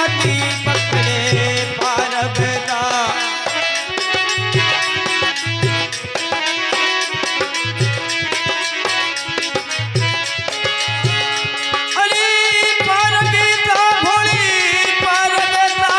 मती पकड़े पारगता पकड़े पारगता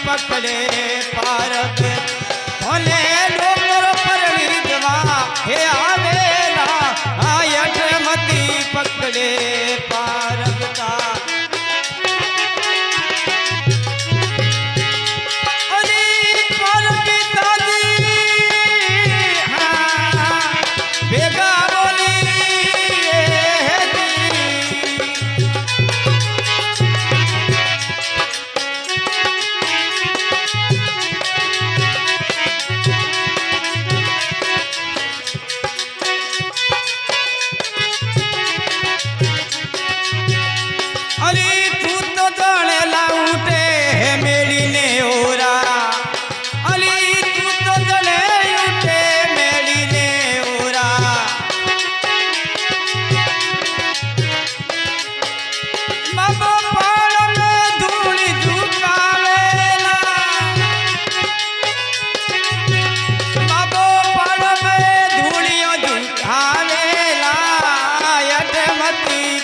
पकड़े पारग भले डोंगर परणी दवा हे आवेला आयठ मती पकड़े पारगता अरे पारगता जी हाँ बेगा बोली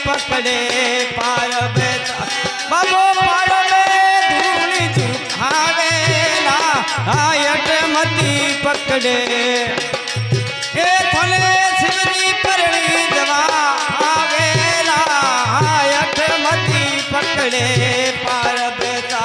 पकड़े पारबता बाबो पाड़ो में धूली झुकावेला आयट मती पकड़े ए थले शिवजी परणी दवा आवेला आयट मती पकड़े पारबता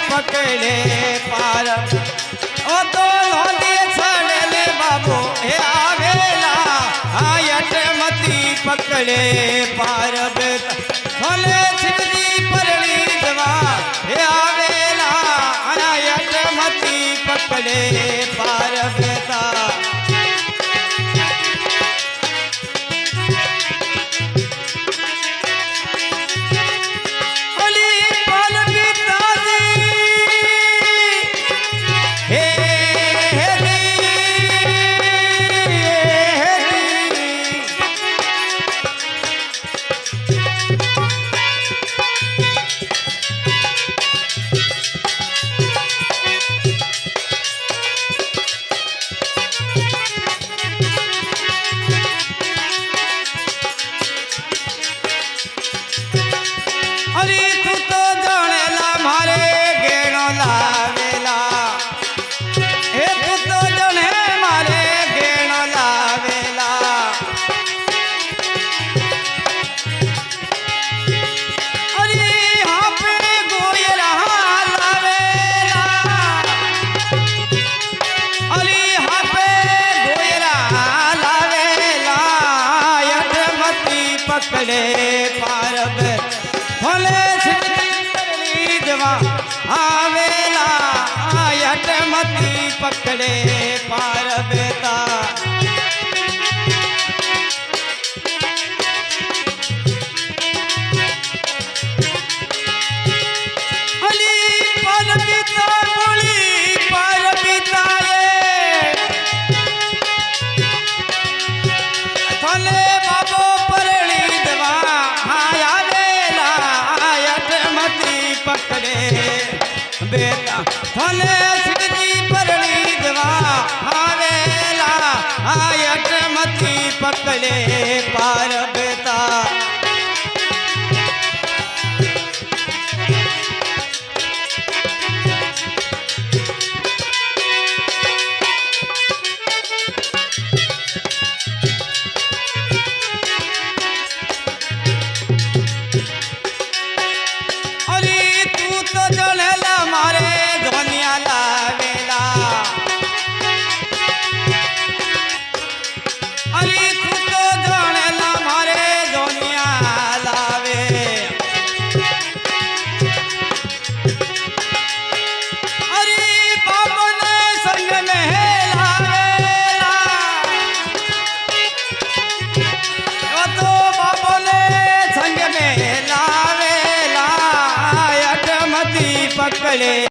पकड़े पारब ओ तो नदी छड़ले बाबो हे आवेला आयट मती पकड़े पारब भले शिवजी परणी दवा हे आवेला आयट मती पकड़े पारबता पकड़े पारब थोले सिद्धि दवा आवेला यटमती पकड़े पारबेता बेटा थोले सिद्धि परली दवा आवेला यटमती पकड़े पारब